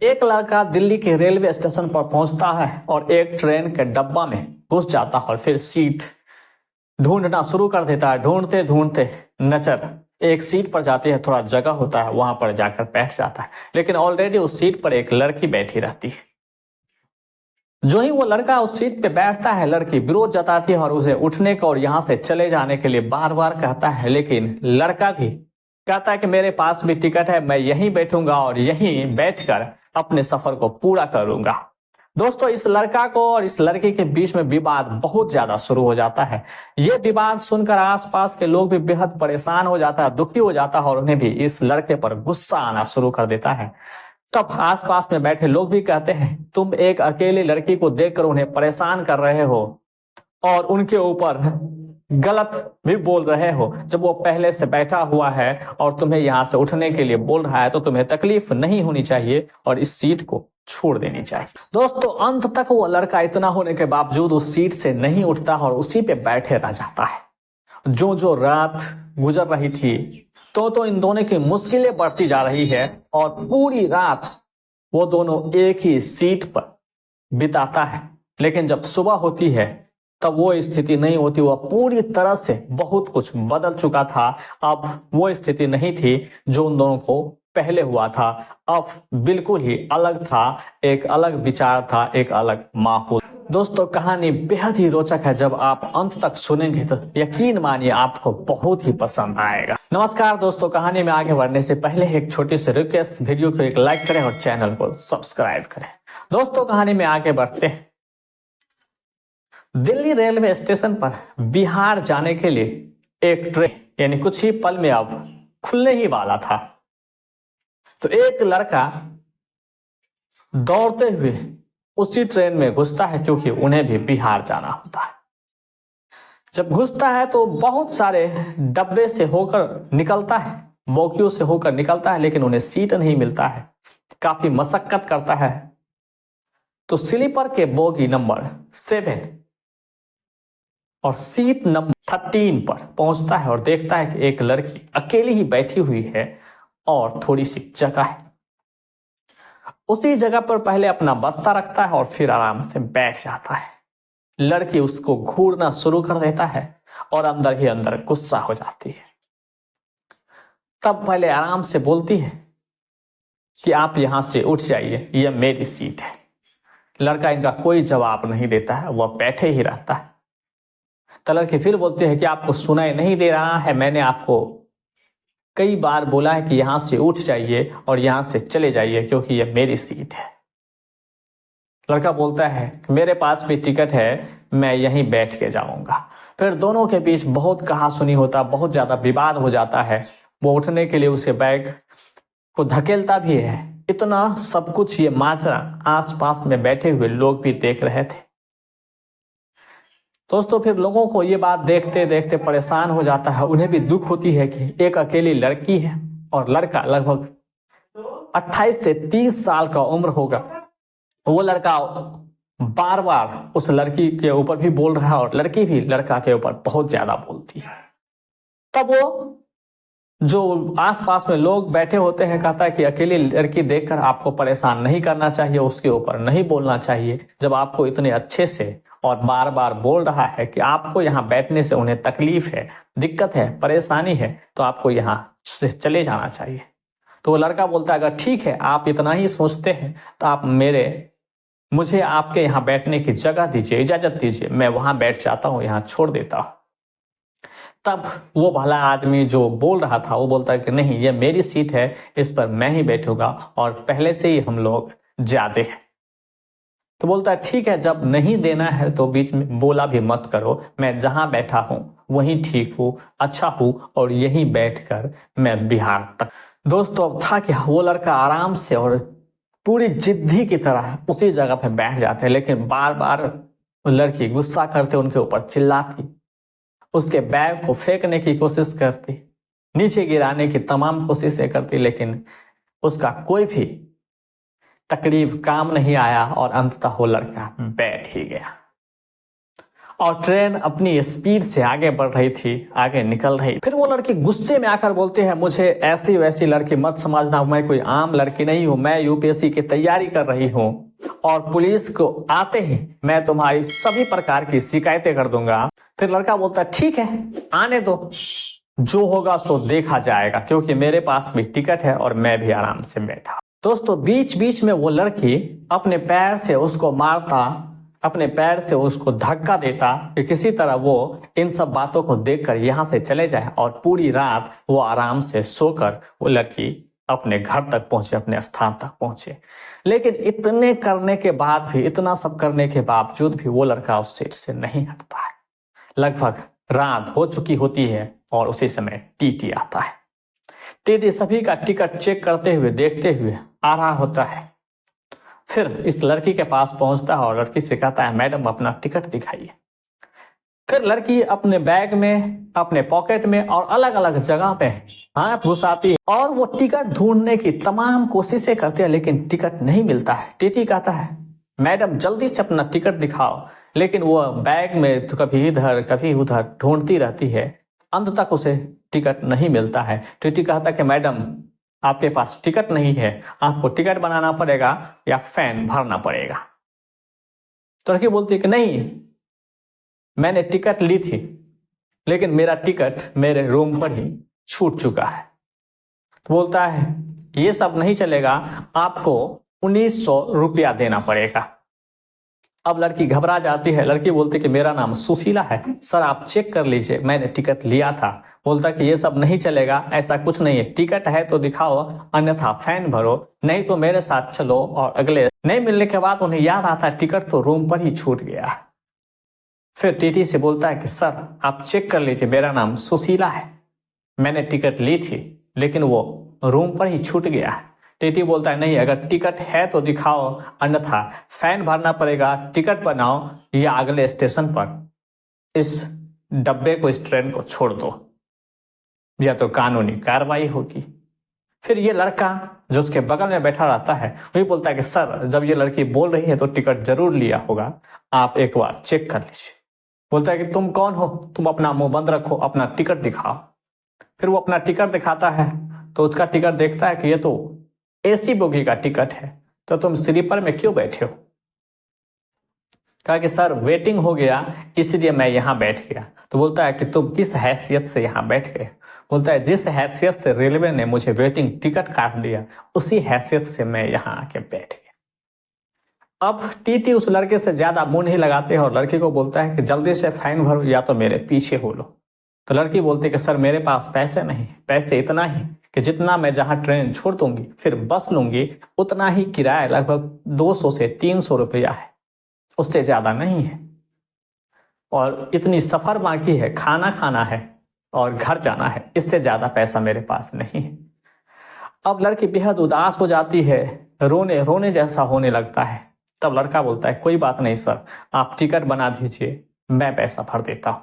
एक लड़का दिल्ली के रेलवे स्टेशन पर पहुंचता है और एक ट्रेन के डब्बा में घुस जाता है और फिर सीट ढूंढना शुरू कर देता है। ढूंढते ढूंढते नजर एक सीट पर जाती है, थोड़ा जगह होता है, वहां पर जाकर बैठ जाता है। लेकिन ऑलरेडी उस सीट पर एक लड़की बैठी रहती है। जो ही वो लड़का उस सीट पे बैठता है, लड़की विरोध जताती है और उसे उठने का और यहाँ से चले जाने के लिए बार बार कहता है। लेकिन लड़का भी कहता है कि मेरे पास भी टिकट है, मैं यहीं बैठूंगा और यहीं बैठकर अपने सफर को पूरा करूंगा। दोस्तों, इस लड़का को और इस लड़की के बीच में विवाद बहुत ज्यादा शुरू हो जाता है। ये विवाद सुनकर आसपास के लोग भी बेहद परेशान हो जाता है, दुखी हो जाता है और उन्हें भी इस लड़के पर गुस्सा आना शुरू कर देता है। तब आसपास में बैठे लोग भी कहते हैं, तुम एक अकेली लड़की को देखकर उन्हें परेशान कर रहे हो और उनके ऊपर गलत भी बोल रहे हो। जब वो पहले से बैठा हुआ है और तुम्हें यहाँ से उठने के लिए बोल रहा है तो तुम्हें तकलीफ नहीं होनी चाहिए और इस सीट को छोड़ देनी चाहिए। दोस्तों, अंत तक वो लड़का इतना होने के बावजूद उस सीट से नहीं उठता और उसी पे बैठे रह जाता है। जो जो रात गुजर रही थी तो इन दोनों की मुश्किलें बढ़ती जा रही है और पूरी रात वो दोनों एक ही सीट पर बिताता है। लेकिन जब सुबह होती है तब वो स्थिति नहीं होती। वह पूरी तरह से बहुत कुछ बदल चुका था। अब वो स्थिति नहीं थी जो उन दोनों को पहले हुआ था। अब बिल्कुल ही अलग था, एक अलग विचार था, एक अलग माहौल। दोस्तों, कहानी बेहद ही रोचक है। जब आप अंत तक सुनेंगे तो यकीन मानिए आपको बहुत ही पसंद आएगा। नमस्कार दोस्तों, कहानी में आगे बढ़ने से पहले एक छोटी सी रिक्वेस्ट, वीडियो को एक लाइक करें और चैनल को सब्सक्राइब करें। दोस्तों, कहानी में आगे बढ़ते हैं। दिल्ली रेलवे स्टेशन पर बिहार जाने के लिए एक ट्रेन यानी कुछ ही पल में अब खुलने ही वाला था। तो एक लड़का दौड़ते हुए उसी ट्रेन में घुसता है, क्योंकि उन्हें भी बिहार जाना होता है। जब घुसता है तो बहुत सारे डब्बे से होकर निकलता है, बोगियों से होकर निकलता है, लेकिन उन्हें सीट नहीं मिलता है। काफी मशक्कत करता है तो स्लीपर के बोगी नंबर 7 और सीट नंबर 13 पर पहुंचता है और देखता है कि एक लड़की अकेली ही बैठी हुई है और थोड़ी सी जगह है। उसी जगह पर पहले अपना बस्ता रखता है और फिर आराम से बैठ जाता है। लड़की उसको घूरना शुरू कर देता है और अंदर ही अंदर गुस्सा हो जाती है। तब पहले आराम से बोलती है कि आप यहां से उठ जाइए, यह मेरी सीट है। लड़का इनका कोई जवाब नहीं देता है, वह बैठे ही रहता है। तो लड़की फिर बोलती है कि आपको सुनाई नहीं दे रहा है, मैंने आपको कई बार बोला है कि यहां से उठ जाइए और यहां से चले जाइए, क्योंकि यह मेरी सीट है। लड़का बोलता है कि मेरे पास भी टिकट है, मैं यहीं बैठ के जाऊंगा। फिर दोनों के बीच बहुत कहासुनी होता, बहुत ज्यादा विवाद हो जाता है। वो उठने के लिए उसे बैग को धकेलता भी है। इतना सब कुछ ये माजरा आसपास में बैठे हुए लोग भी देख रहे थे। दोस्तों, फिर लोगों को ये बात देखते देखते परेशान हो जाता है। उन्हें भी दुख होती है कि एक अकेली लड़की है और लड़का लगभग 28 से 30 साल का उम्र होगा। वो लड़का बार बार उस लड़की के ऊपर भी बोल रहा है और लड़की भी लड़का के ऊपर बहुत ज्यादा बोलती है। तब वो जो आसपास में लोग बैठे होते हैं कहता है कि अकेली लड़की देखकर आपको परेशान नहीं करना चाहिए, उसके ऊपर नहीं बोलना चाहिए। जब आपको इतने अच्छे से और बार बार बोल रहा है कि आपको यहाँ बैठने से उन्हें तकलीफ है, दिक्कत है, परेशानी है, तो आपको यहाँ से चले जाना चाहिए। तो वो लड़का बोलता है, अगर ठीक है आप इतना ही सोचते हैं तो आप मुझे आपके यहाँ बैठने की जगह दीजिए, इजाजत दीजिए, मैं वहां बैठ जाता हूँ, यहाँ छोड़ देता हूँ। तब वो भला आदमी जो बोल रहा था वो बोलता है कि नहीं, ये मेरी सीट है, इस पर मैं ही बैठूंगा और पहले से ही हम लोग ज्यादा हैं। तो बोलता है ठीक है, जब नहीं देना है तो बीच में बोला भी मत करो, मैं जहां बैठा हूं वहीं ठीक हूं, अच्छा हूं और यहीं बैठकर मैं बिहार तक। दोस्तों, अब था कि वो लड़का आराम से और पूरी जिद्दी की तरह उसी जगह पे बैठ जाते, लेकिन बार बार लड़की गुस्सा करते, उनके ऊपर चिल्लाती, उसके बैग को फेंकने की कोशिश करती, नीचे गिराने की तमाम कोशिशें करती, लेकिन उसका कोई भी तकलीफ काम नहीं आया और अंततः वो लड़का बैठ ही गया। और ट्रेन अपनी स्पीड से आगे बढ़ रही थी, आगे निकल रही। फिर वो लड़की गुस्से में आकर बोलते हैं, मुझे ऐसी वैसी लड़की मत समझना, मैं कोई आम लड़की नहीं हूँ, मैं यूपीएससी की तैयारी कर रही हूँ और पुलिस को आते ही मैं तुम्हारी सभी प्रकार की शिकायतें कर दूंगा। फिर लड़का बोलता है, ठीक है आने दो, जो होगा सो देखा जाएगा, क्योंकि मेरे पास भी टिकट है और मैं भी आराम से बैठा। दोस्तों बीच बीच में वो लड़की अपने पैर से उसको मारता, अपने पैर से उसको धक्का देता कि किसी तरह वो इन सब बातों को देखकर यहाँ से चले जाए और पूरी रात वो आराम से सोकर वो लड़की अपने घर तक पहुंचे, अपने स्थान तक पहुंचे। लेकिन इतने करने के बाद भी, इतना सब करने के बावजूद भी वो लड़का उस सीट से नहीं हटता है। लगभग रात हो चुकी होती है और उसी समय टीटी आता है। टीटी सभी का टिकट चेक करते हुए, देखते हुए आ रहा होता है। फिर इस लड़की के पास पहुंचता है और लड़की से कहता है, मैडम अपना टिकट दिखाइए। फिर लड़की अपने बैग में, अपने पॉकेट में और अलग अलग जगह पे हाथ घुसाती है और वो टिकट ढूंढने की तमाम कोशिशें करती है, लेकिन टिकट नहीं मिलता है। टीटी कहता है, मैडम जल्दी से अपना टिकट दिखाओ। लेकिन वो बैग में तो कभी इधर कभी उधर ढूंढती रहती है, अंत तक उसे टिकट नहीं मिलता है। टीटी कहता है कि मैडम आपके पास टिकट नहीं है, आपको टिकट बनाना पड़ेगा या फाइन भरना पड़ेगा। तो लड़की बोलती है कि नहीं, मैंने टिकट ली थी लेकिन मेरा टिकट मेरे रूम पर ही छूट चुका है। तो बोलता है, ये सब नहीं चलेगा, आपको 1900 रुपया देना पड़ेगा। अब लड़की घबरा जाती है। लड़की बोलती कि मेरा नाम सुशीला है, सर आप चेक कर लीजिए, मैंने टिकट लिया था। बोलता कि ये सब नहीं चलेगा, ऐसा कुछ नहीं है, टिकट है तो दिखाओ, अन्यथा फाइन भरो, नहीं तो मेरे साथ चलो। और अगले नहीं मिलने के बाद उन्हें याद आता है टिकट तो रूम पर ही छूट गया। फिर टीटी से बोलता है कि सर आप चेक कर लीजिए, मेरा नाम सुशीला है, मैंने टिकट ली थी लेकिन वो रूम पर ही छूट गया है। टीटी बोलता है, नहीं, अगर टिकट है तो दिखाओ, अन्यथा फाइन भरना पड़ेगा, टिकट बनाओ या अगले स्टेशन पर इस डब्बे को, इस ट्रेन को छोड़ दो, या तो कानूनी कार्रवाई होगी। फिर ये लड़का जो उसके बगल में बैठा रहता है वही बोलता है कि सर जब ये लड़की बोल रही है तो टिकट जरूर लिया होगा, आप एक बार चेक कर लीजिए। बोलता है कि तुम कौन हो, तुम अपना मुंह बंद रखो, अपना टिकट दिखाओ। फिर वो अपना टिकट दिखाता है तो उसका टिकट देखता है कि ये तो एसी बोगी का टिकट है, तो तुम स्लीपर में क्यों बैठे हो। कहा कि सर वेटिंग हो गया इसलिए मैं यहाँ बैठ गया। तो बोलता है कि तुम किस हैसियत से यहाँ बैठ गए। बोलता है, जिस हैसियत से रेलवे ने मुझे वेटिंग टिकट काट दिया उसी हैसियत से मैं यहाँ आके बैठ गया। अब टीटी उस लड़के से ज्यादा मुंह नहीं लगाते हैं और लड़के को बोलता है कि जल्दी से फाइन भरो या तो मेरे पीछे हो लो। तो लड़की बोलती है कि सर मेरे पास पैसे नहीं, पैसे इतना ही कि जितना मैं जहाँ ट्रेन छोड़ दूंगी फिर बस लूंगी उतना ही किराया, लगभग 200 से 300 रुपया है, उससे ज्यादा नहीं है। और इतनी सफर बाकी है, खाना खाना है और घर जाना है, इससे ज्यादा पैसा मेरे पास नहीं है। अब लड़की बेहद उदास हो जाती है, रोने रोने जैसा होने लगता है। तब लड़का बोलता है, कोई बात नहीं सर, आप टिकट बना दीजिए, मैं पैसा भर देता हूं।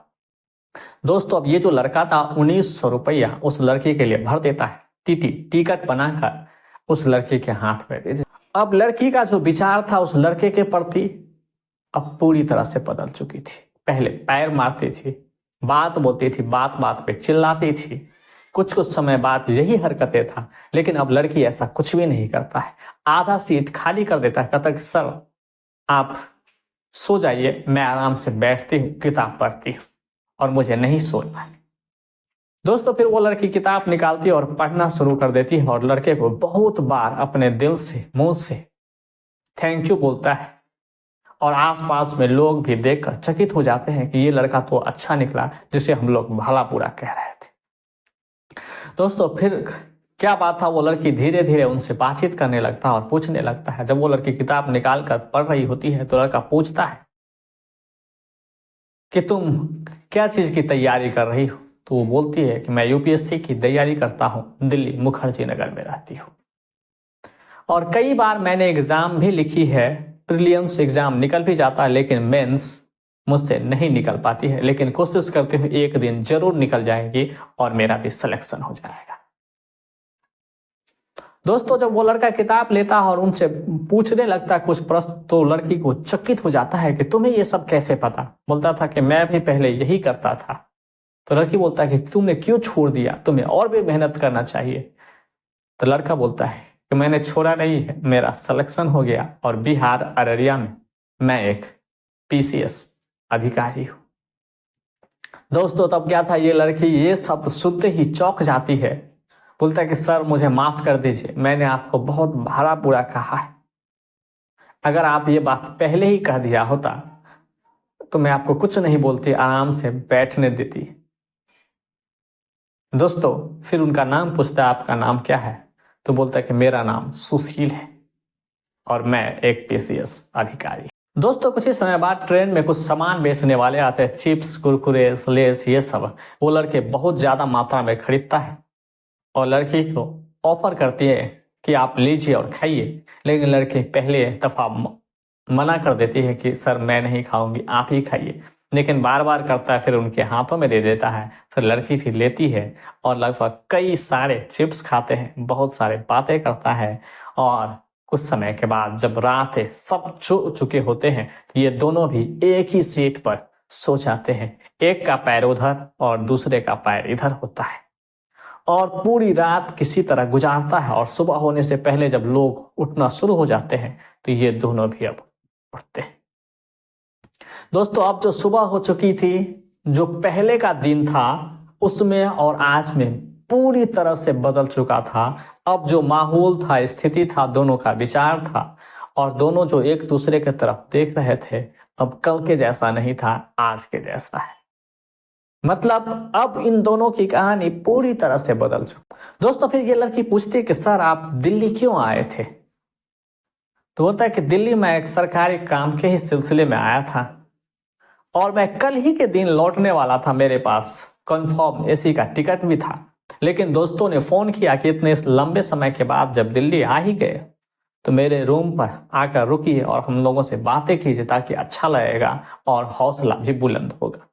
दोस्तों अब ये जो लड़का था 1900 रुपया उस लड़की के लिए भर देता है। टीटी टिकट बनाकर उस लड़के के हाथ में दे देता। अब लड़की का जो विचार था उस लड़के के प्रति अब पूरी तरह से बदल चुकी थी। पहले पैर मारती थी, बात बोलती थी, बात बात पे चिल्लाती थी, कुछ कुछ समय बाद यही हरकतें था। लेकिन अब लड़की ऐसा कुछ भी नहीं करता है, आधा सीट खाली कर देता है, कहता है सर आप सो जाइए, मैं आराम से बैठती हूँ, किताब पढ़ती हूँ और मुझे नहीं सोना है। दोस्तों फिर वो लड़की किताब निकालती है और पढ़ना शुरू कर देती है और लड़के को बहुत बार अपने दिल से, मुंह से थैंक यू बोलता है। और आसपास में लोग भी देखकर चकित हो जाते हैं कि ये लड़का तो अच्छा निकला जिसे हम लोग भला बुरा कह रहे थे। दोस्तों फिर क्या बात था, वो लड़की धीरे धीरे उनसे बातचीत करने लगता है और पूछने लगता है। जब वो लड़की किताब निकाल कर पढ़ रही होती है तो लड़का पूछता है कि तुम क्या चीज की तैयारी कर रही हो। तो वो बोलती है कि मैं यूपीएससी की तैयारी करता हूँ, दिल्ली मुखर्जी नगर में रहती हूँ और कई बार मैंने एग्जाम भी लिखी है, प्रीलिम्स एग्जाम निकल भी जाता है लेकिन मेंस मुझसे नहीं निकल पाती है, लेकिन कोशिश करते हुए एक दिन जरूर निकल जाएगी और मेरा भी सिलेक्शन हो जाएगा। दोस्तों जब वो लड़का किताब लेता है और उनसे पूछने लगता है कुछ प्रश्न, तो लड़की को चकित हो जाता है कि तुम्हें ये सब कैसे पता। बोलता था कि मैं भी पहले यही करता था। तो लड़की बोलता है कि तुमने क्यों छोड़ दिया, तुम्हें और भी मेहनत करना चाहिए। तो लड़का बोलता है कि मैंने छोड़ा नहीं है, मेरा सिलेक्शन हो गया और बिहार अररिया में मैं एक पीसीएस अधिकारी हूँ। दोस्तों तब क्या था, ये लड़की ये शब्द सुनते ही चौंक जाती है। बोलता है कि सर मुझे माफ कर दीजिए, मैंने आपको बहुत भला बुरा कहा है। अगर आप ये बात पहले ही कह दिया होता तो मैं आपको कुछ नहीं बोलती, आराम से बैठने देती। दोस्तों फिर उनका नाम पूछता है आपका नाम क्या है। तो बोलता है कि मेरा नाम सुशील है और मैं एक पीसीएस अधिकारी। दोस्तों कुछ ही समय बाद ट्रेन में कुछ सामान बेचने वाले आते हैं, चिप्स कुरकुरे लेस ये सब। वो लड़के बहुत ज्यादा मात्रा में खरीदता है और लड़की को ऑफर करती है कि आप लीजिए और खाइए। लेकिन लड़की पहले दफा मना कर देती है कि सर मैं नहीं खाऊंगी, आप ही खाइए। लेकिन बार बार करता है, फिर उनके हाथों में दे देता है। फिर लड़की फिर लेती है और लगभग कई सारे चिप्स खाते हैं, बहुत सारे बातें करता है। और कुछ समय के बाद जब रात है, सब सो चुके होते हैं, तो ये दोनों भी एक ही सीट पर सो जाते हैं। एक का पैर उधर और दूसरे का पैर इधर होता है और पूरी रात किसी तरह गुजारता है। और सुबह होने से पहले जब लोग उठना शुरू हो जाते हैं तो ये दोनों भी अब उठते हैं। दोस्तों अब जो सुबह हो चुकी थी, जो पहले का दिन था उसमें और आज में पूरी तरह से बदल चुका था। अब जो माहौल था, स्थिति था, दोनों का विचार था और दोनों जो एक दूसरे की तरफ देख रहे थे, अब कल के जैसा नहीं था, आज के जैसा है। मतलब अब इन दोनों की कहानी पूरी तरह से बदल चुकी। दोस्तों फिर ये लड़की पूछती कि सर आप दिल्ली क्यों आए थे। तो होता है कि दिल्ली में एक सरकारी काम के ही सिलसिले में आया था और मैं कल ही के दिन लौटने वाला था। मेरे पास कंफर्म एसी का टिकट भी था। लेकिन दोस्तों ने फोन किया कि इतने लंबे समय के बाद जब दिल्ली आ ही गए तो मेरे रूम पर आकर रुकिए और हम लोगों से बातें कीजिए, ताकि अच्छा लगेगा और हौसला भी बुलंद होगा।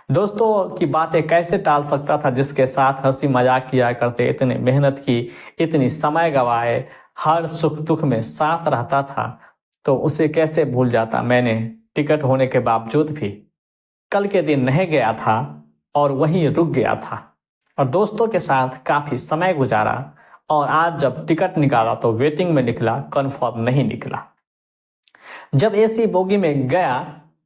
दोस्तों की बातें कैसे टाल सकता था, जिसके साथ हंसी मजाक किया करते, इतनी मेहनत की, इतनी समय गवाए, हर सुख दुख में साथ रहता था, तो उसे कैसे भूल जाता। मैंने टिकट होने के बावजूद भी कल के दिन नहीं गया था और वहीं रुक गया था और दोस्तों के साथ काफी समय गुजारा। और आज जब टिकट निकाला तो वेटिंग में निकला, कंफर्म नहीं निकला। जब एसी बोगी में गया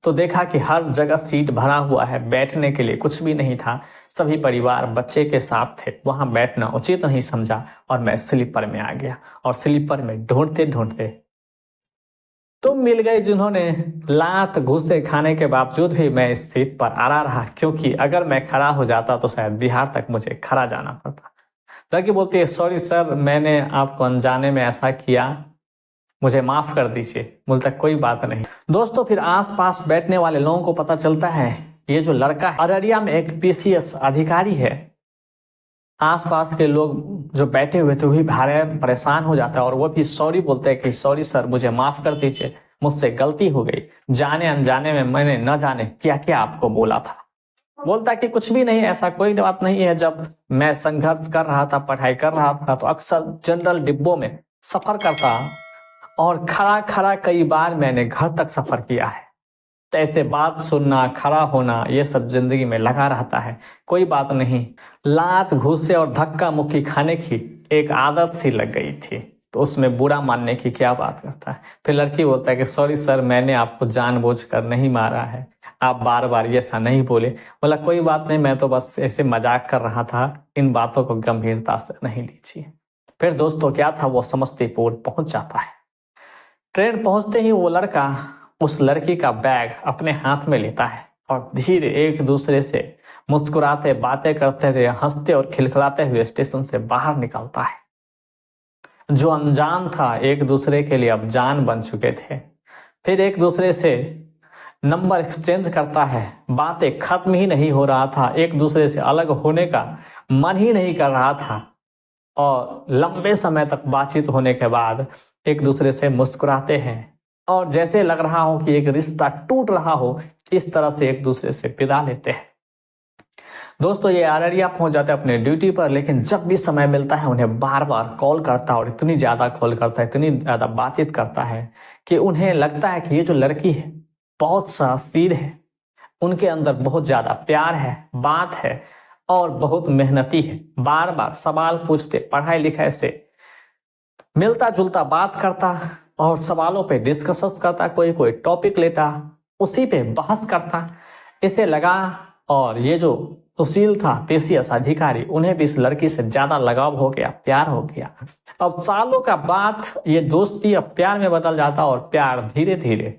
तो देखा कि हर जगह सीट भरा हुआ है, बैठने के लिए कुछ भी नहीं था। सभी परिवार बच्चे के साथ थे, वहां बैठना उचित नहीं समझा और मैं स्लीपर में आ गया। और स्लीपर में ढूंढते ढूंढते तुम मिल गए, जिन्होंने लात घूसे खाने के बावजूद भी मैं इस सीट पर आरा रहा, क्योंकि अगर मैं खड़ा हो जाता तो शायद बिहार तक मुझे खड़ा जाना पड़ता। लड़की बोलती है सॉरी सर, मैंने आपको अनजाने में ऐसा किया, मुझे माफ कर दीजिए। बोलता कोई बात नहीं। दोस्तों फिर आसपास बैठने वाले लोगों को पता चलता है ये जो लड़का है अररिया में एक पीसीएस अधिकारी है। आसपास के लोग जो बैठे हुए थे वही भारे परेशान हो जाता है और वो भी सॉरी बोलते हैं कि सॉरी सर, मुझे माफ कर दीजिए, मुझसे गलती हो गई, जाने अनजाने में मैंने न जाने क्या क्या आपको बोला था। बोलता कि कुछ भी नहीं, ऐसा कोई बात नहीं है। जब मैं संघर्ष कर रहा था, पढ़ाई कर रहा था, तो अक्सर जनरल डिब्बों में सफर करता और खड़ा खड़ा कई बार मैंने घर तक सफर किया है। तो ऐसे बात सुनना, खड़ा होना, ये सब जिंदगी में लगा रहता है, कोई बात नहीं। लात घूसे और धक्का मुक्की खाने की एक आदत सी लग गई थी, तो उसमें बुरा मानने की क्या बात करता है। फिर लड़की बोलता है कि सॉरी सर, मैंने आपको जानबूझकर नहीं मारा है, आप बार बार ये ऐसा नहीं बोले। बोला कोई बात नहीं, मैं तो बस ऐसे मजाक कर रहा था, इन बातों को गंभीरता से नहीं लीजिए। फिर दोस्तों क्या था, वो समस्तीपुर पहुंच जाता है। ट्रेन पहुंचते ही वो लड़का उस लड़की का बैग अपने हाथ में लेता है और धीरे एक दूसरे से मुस्कुराते, बातें करते हुए, हंसते और खिलखिलाते हुए स्टेशन से बाहर निकलता है। जो अनजान था एक दूसरे के लिए अब जान बन चुके थे। फिर एक दूसरे से नंबर एक्सचेंज करता है, बातें खत्म ही नहीं हो रहा था, एक दूसरे से अलग होने का मन ही नहीं कर रहा था और लंबे समय तक बातचीत होने के बाद एक दूसरे से मुस्कुराते हैं और जैसे लग रहा हो कि एक रिश्ता टूट रहा हो, इस तरह से एक दूसरे से विदा लेते हैं। दोस्तों ये अररिया पहुंच जाते हैं अपने ड्यूटी पर, लेकिन जब भी समय मिलता है उन्हें बार बार कॉल करता है और इतनी ज़्यादा कॉल करता है, इतनी ज़्यादा बातचीत करता है कि उन्हें लगता है कि ये जो लड़की है बहुत साहसीन है, उनके अंदर बहुत ज़्यादा प्यार है, बात है और बहुत मेहनती है। बार बार सवाल पूछते, पढ़ाई लिखाई से मिलता जुलता बात करता और सवालों पे डिस्कस करता, कोई कोई टॉपिक लेता, उसी पे बहस करता। इसे लगा और ये जो सुशील था पेशीएस अधिकारी, उन्हें भी इस लड़की से ज्यादा लगाव हो गया, प्यार हो गया। अब सालों का बाद ये दोस्ती अब प्यार में बदल जाता और प्यार धीरे धीरे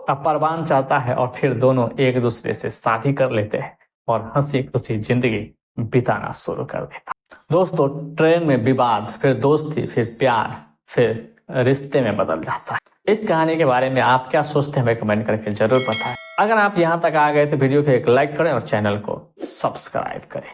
अब परवान चाहता है और फिर दोनों एक दूसरे से शादी कर लेते हैं और हंसी खुशी जिंदगी बिताना शुरू कर देता। दोस्तों ट्रेन में विवाद, फिर दोस्ती, फिर प्यार, फिर रिश्ते में बदल जाता है। इस कहानी के बारे में आप क्या सोचते हैं हमें कमेंट करके जरूर बताएं। अगर आप यहां तक आ गए तो वीडियो को एक लाइक करें और चैनल को सब्सक्राइब करें।